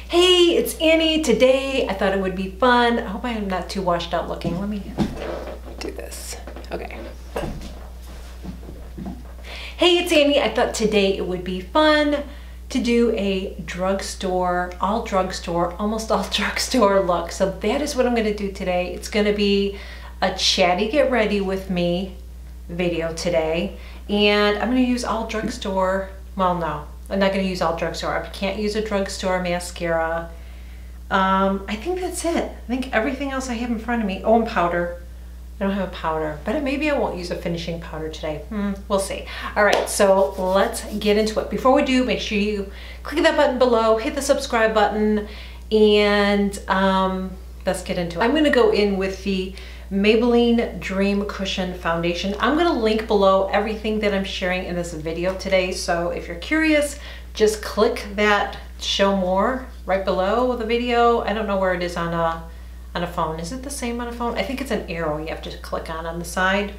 Hey, it's Annie. Today I thought it would be fun. I hope I am not too washed out looking. Let me do this. Okay. Hey, it's Annie. I thought today it would be fun to do a drugstore, almost all drugstore look. So that is what I'm going to do today. It's going to be a chatty get ready with me video today. And I'm going to use all drugstore, well, no. I'm not going to use all drugstore. I can't use a drugstore mascara. I think that's it. I think everything else I have in front of me. Oh, and powder. I don't have a powder, but maybe I won't use a finishing powder today. We'll see. All right, so let's get into it. Before we do, make sure you click that button below, hit the subscribe button, and let's get into it. I'm going to go in with the Maybelline Dream Cushion Foundation. I'm going to link below everything that I'm sharing in this video today. So if you're curious, just click that show more right below the video. I don't know where it is on a phone. Is it the same on a phone? I think it's an arrow you have to click on the side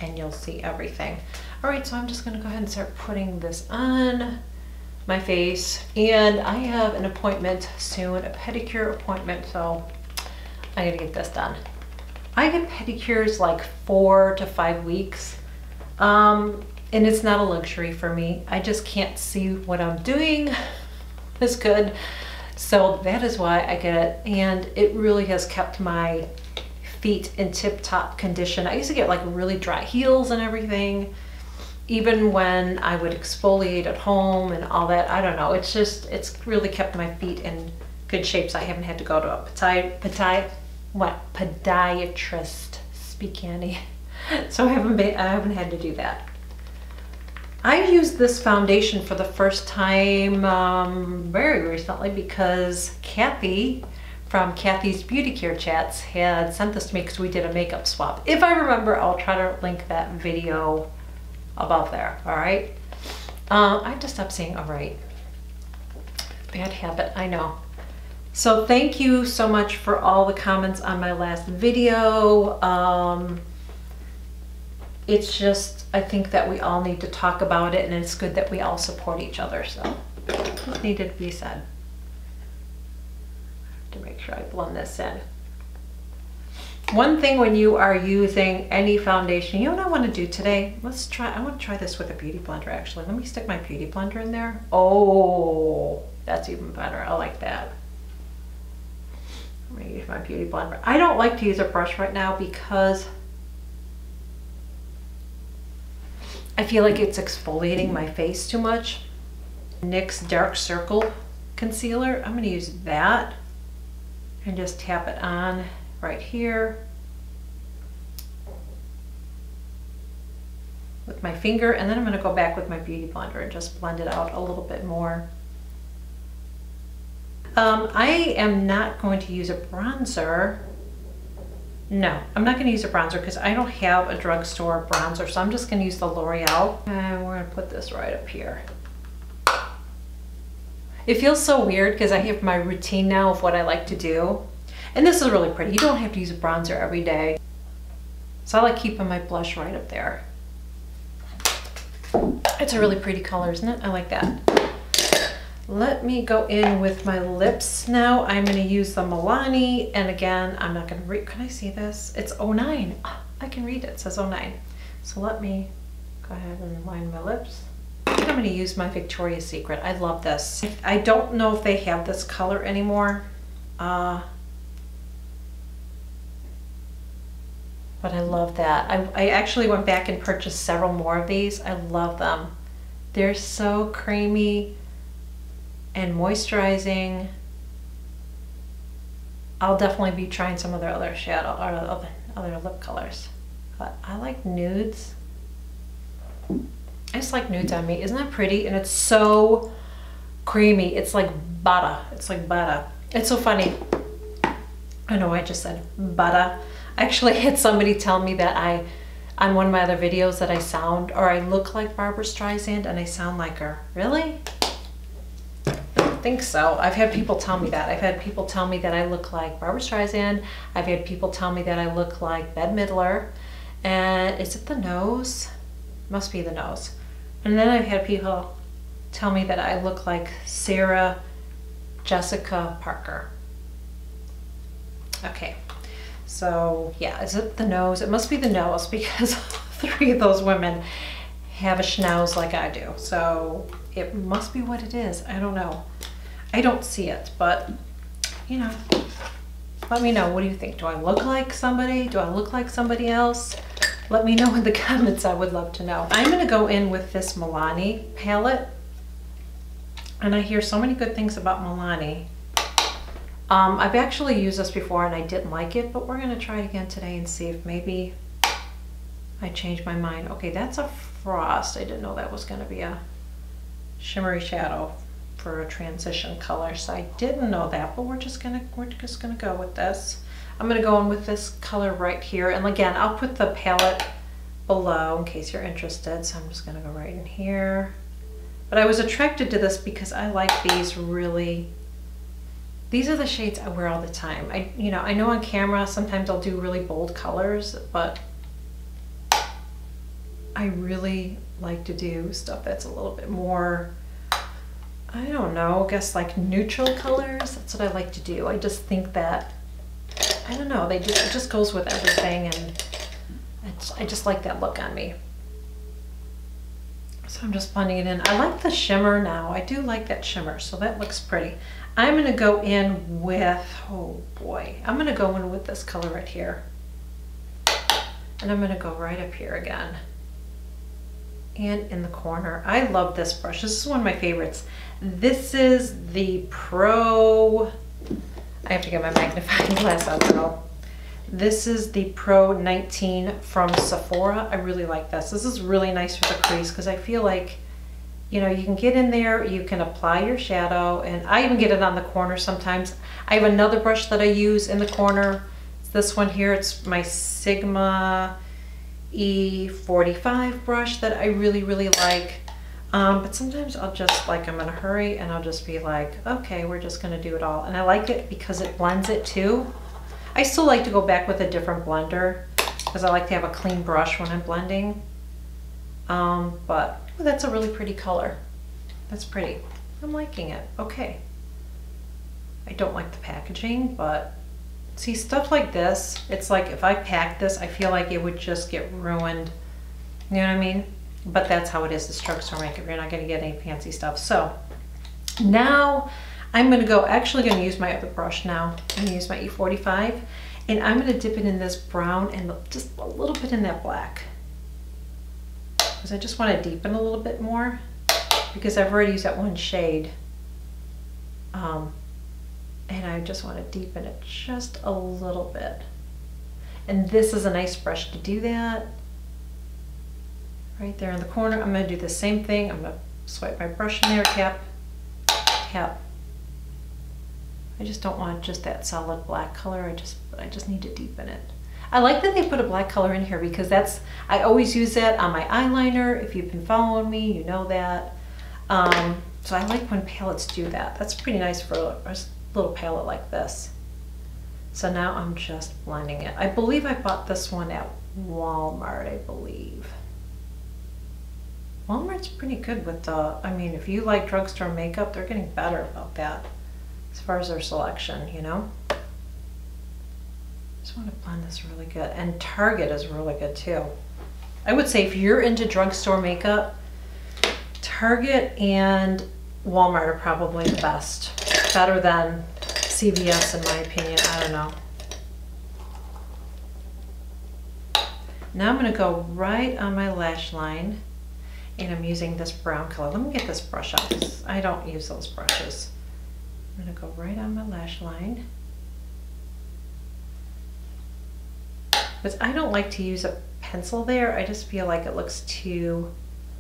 and you'll see everything. All right, so I'm just going to go ahead and start putting this on my face. And I have an appointment soon, a pedicure appointment, so I got to get this done. I get pedicures like 4 to 5 weeks, and it's not a luxury for me. I just can't see what I'm doing is good. So that is why I get it, and it really has kept my feet in tip-top condition. I used to get like really dry heels and everything, even when I would exfoliate at home and all that. I don't know, it's really kept my feet in good shape, so I haven't had to go to a podiatrist, speak Annie. So I haven't had to do that. I used this foundation for the first time very recently because Kathy from Kathy's Beauty Care Chats had sent this to me because we did a makeup swap. If I remember, I'll try to link that video above there. All right. I have to stop saying all right. Bad habit, I know. So thank you so much for all the comments on my last video. It's just, I think that we all need to talk about it, and it's good that we all support each other. So it needed to be said. I have to make sure I blend this in. One thing when you are using any foundation, you know what I want to do today? Let's try, I want to try this with a beauty blender actually. Let me stick my beauty blender in there. Oh, that's even better. I like that. I'm going to use my beauty blender. I don't like to use a brush right now because I feel like it's exfoliating my face too much. NYX Dark Circle Concealer, I'm going to use that and just tap it on right here with my finger, and then I'm going to go back with my beauty blender and just blend it out a little bit more. I am not going to use a bronzer. No, I'm not going to use a bronzer because I don't have a drugstore bronzer, so I'm just going to use the L'Oreal. And we're going to put this right up here. It feels so weird because I have my routine now of what I like to do. And this is really pretty. You don't have to use a bronzer every day. So I like keeping my blush right up there. It's a really pretty color, isn't it? I like that. Let me go in with my lips now. I'm going to use the Milani, and again, I'm not going to read. Can I see this? It's 09. I can read it. It says 09. So let me go ahead and line my lips. I think I'm going to use my Victoria's Secret. I love this. I don't know if they have this color anymore, but I love that. I actually went back and purchased several more of these. I love them. They're so creamy and moisturizing. I'll definitely be trying some of their other shadow or other lip colors. But I like nudes. I just like nudes on me. Isn't that pretty? And it's so creamy. It's like butter. It's like butter. It's so funny. I know I just said butter. I actually had somebody tell me that on one of my other videos that I look like Barbara Streisand and I sound like her. Really? I think so. I've had people tell me that. I've had people tell me that I look like Barbara Streisand. I've had people tell me that I look like Bette Midler. And is it the nose? Must be the nose. And then I've had people tell me that I look like Sarah Jessica Parker. Okay, so yeah, is it the nose? It must be the nose because 3 of those women have a schnoz like I do. So it must be what it is. I don't know. I don't see it, but you know, let me know. What do you think? Do I look like somebody? Do I look like somebody else? Let me know in the comments. I would love to know. I'm going to go in with this Milani palette. And I hear so many good things about Milani. I've actually used this before and I didn't like it, but we're going to try it again today and see if maybe I change my mind. Okay, that's a Frost. I didn't know that was going to be a shimmery shadow for a transition color, so I didn't know that, but we're just gonna go with this. I'm gonna go in with this color right here, and again, I'll put the palette below in case you're interested. So I'm just gonna go right in here. But I was attracted to this because I like these really. These are the shades I wear all the time. I know on camera sometimes I'll do really bold colors, but I really like to do stuff that's a little bit more, I don't know, I guess like neutral colors. That's what I like to do. I just think that, I don't know, it just goes with everything, and I just like that look on me. So I'm just blending it in. I like the shimmer now. I do like that shimmer, so that looks pretty. I'm gonna go in with, oh boy, I'm gonna go in with this color right here. And I'm gonna go right up here again. And in the corner. I love this brush. This is one of my favorites. This is the Pro, I have to get my magnifying glass out though. This is the Pro 19 from Sephora. I really like this. This is really nice for the crease because I feel like, you know, you can get in there, you can apply your shadow, and I even get it on the corner sometimes. I have another brush that I use in the corner. It's this one here. It's my Sigma E45 brush that I really, really like. But sometimes I'll just, like, I'm in a hurry and I'll just be like, okay, we're just gonna do it all. And I like it because it blends it too. I still like to go back with a different blender because I like to have a clean brush when I'm blending. But oh, that's a really pretty color. That's pretty. I'm liking it. Okay. I don't like the packaging, but see, stuff like this, it's like if I packed this, I feel like it would just get ruined. You know what I mean? But that's how it is, this drugstore makeup. You're not gonna get any fancy stuff. So now I'm gonna go, actually gonna use my other brush now. I'm gonna use my E45, and I'm gonna dip it in this brown and just a little bit in that black. Because I just wanna deepen a little bit more because I've already used that one shade. And I just want to deepen it just a little bit. And this is a nice brush to do that. Right there in the corner. I'm going to do the same thing. I'm going to swipe my brush in there, tap, tap. I just don't want just that solid black color. I just need to deepen it. I like that they put a black color in here because I always use that on my eyeliner. If you've been following me, you know that. So I like when palettes do that. That's pretty nice for a little palette like this. So now I'm just blending it. I believe I bought this one at Walmart, I believe. Walmart's pretty good with the, I mean, if you like drugstore makeup, they're getting better about that as far as their selection, you know? Just want to blend this really good. And Target is really good too. I would say if you're into drugstore makeup, Target and Walmart are probably the best. Better than CVS in my opinion. I don't know. Now I'm going to go right on my lash line, and I'm using this brown color. Let me get this brush out. I don't use those brushes. I'm going to go right on my lash line. But I don't like to use a pencil there. I just feel like it looks too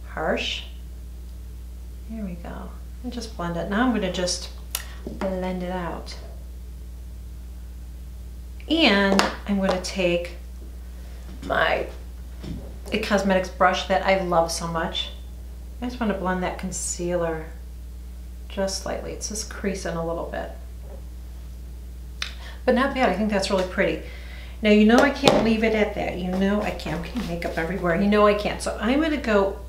harsh. Here we go. And just blend it. Now I'm going to just blend it out. And I'm going to take my IT Cosmetics brush that I love so much. I just want to blend that concealer just slightly. It's just creasing a little bit. But not bad. I think that's really pretty. Now, you know I can't leave it at that. You know I can't. I'm getting makeup everywhere. You know I can't. So I'm going to go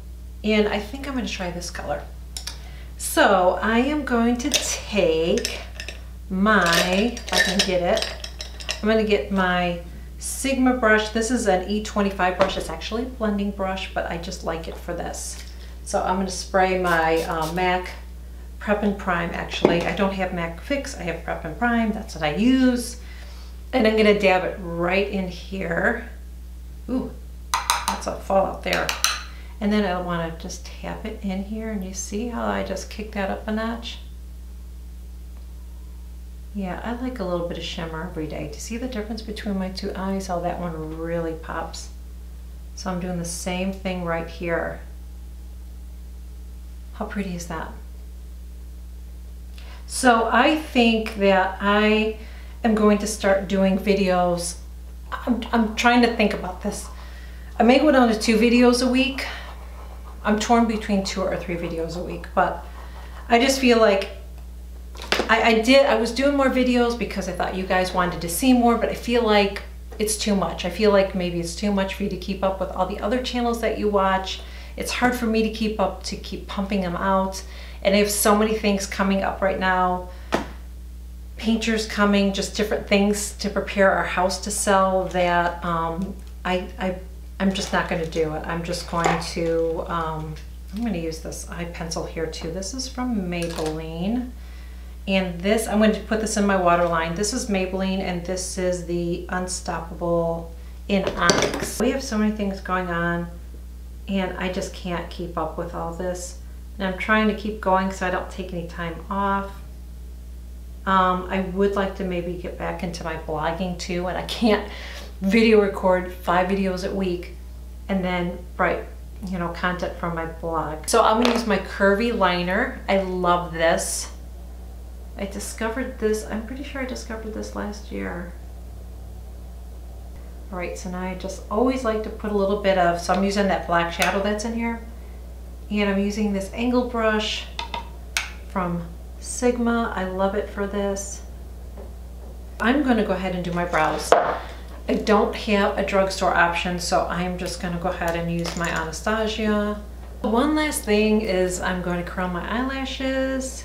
in. I think I'm going to try this color. So I am going to take if I can get it, I'm going to get my Sigma brush. This is an E25 brush. It's actually a blending brush, but I just like it for this. So I'm going to spray my MAC Prep and Prime. Actually, I don't have MAC Fix. I have Prep and Prime. That's what I use. And I'm going to dab it right in here. Ooh, that's a fallout there. And then I want to just tap it in here. And you see how I just kicked that up a notch? Yeah, I like a little bit of shimmer every day. Do you see the difference between my two eyes? How that one really pops. So I'm doing the same thing right here. How pretty is that? So I think that I am going to start doing videos. I'm trying to think about this. I may go down to 2 videos a week. I'm torn between 2 or 3 videos a week, but I just feel like I was doing more videos because I thought you guys wanted to see more, but I feel like it's too much. I feel like maybe it's too much for you to keep up with all the other channels that you watch. It's hard for me to keep up, to keep pumping them out. And I have so many things coming up right now. Painters coming, just different things to prepare our house to sell that I'm just not going to do it. I'm just going to, I'm going to use this eye pencil here too. This is from Maybelline. And this, I'm going to put this in my waterline. This is Maybelline and this is the Unstoppable in Onyx. We have so many things going on and I just can't keep up with all this. And I'm trying to keep going so I don't take any time off. I would like to maybe get back into my blogging too, and I can't video record 5 videos a week and then write, you know, content from my blog. So I'm gonna use my curvy liner. I love this. I discovered this, I'm pretty sure I discovered this last year. All right, so now I just always like to put a little bit of, so I'm using that black shadow that's in here. And I'm using this angle brush from Sigma. I love it for this. I'm gonna go ahead and do my brows. I don't have a drugstore option, so I'm just gonna go ahead and use my Anastasia. One last thing is I'm going to curl my eyelashes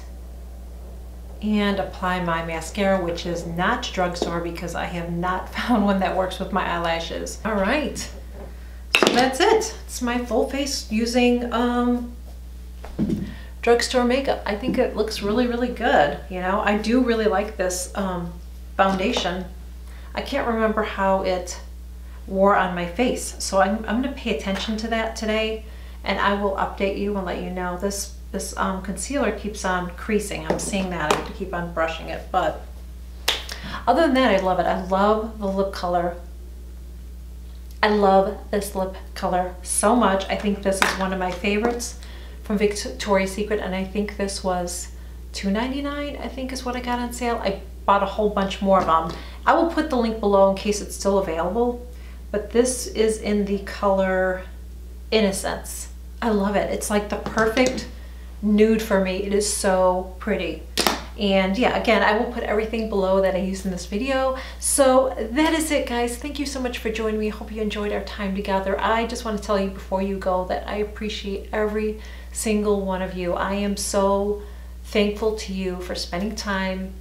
and apply my mascara, which is not drugstore because I have not found one that works with my eyelashes. All right, so that's it. It's my full face using drugstore makeup. I think it looks really, really good. You know, I do really like this foundation. I can't remember how it wore on my face, so I'm gonna pay attention to that today, and I will update you and let you know. This concealer keeps on creasing. I'm seeing that. I have to keep on brushing it, but other than that, I love it. I love the lip color. I love this lip color so much. I think this is one of my favorites from Victoria's Secret, and I think this was $2.99, I think is what I got on sale. I bought a whole bunch more of them. I will put the link below in case it's still available, but this is in the color Innocence. I love it. It's like the perfect nude for me. It is so pretty. And yeah, again, I will put everything below that I used in this video. So that is it, guys. Thank you so much for joining me. I hope you enjoyed our time together. I just want to tell you before you go that I appreciate every single one of you. I am so thankful to you for spending time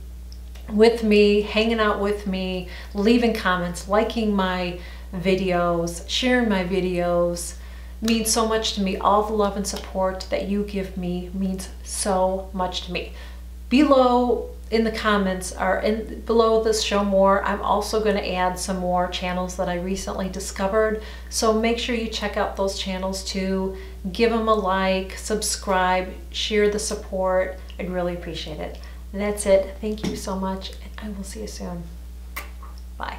with me, hanging out with me, leaving comments, liking my videos, sharing my videos. Means so much to me. All the love and support that you give me means so much to me. Below in the comments or below this show more, I'm also going to add some more channels that I recently discovered. So make sure you check out those channels too. Give them a like, subscribe, share the support. I'd really appreciate it. And that's it. Thank you so much, and I will see you soon. Bye.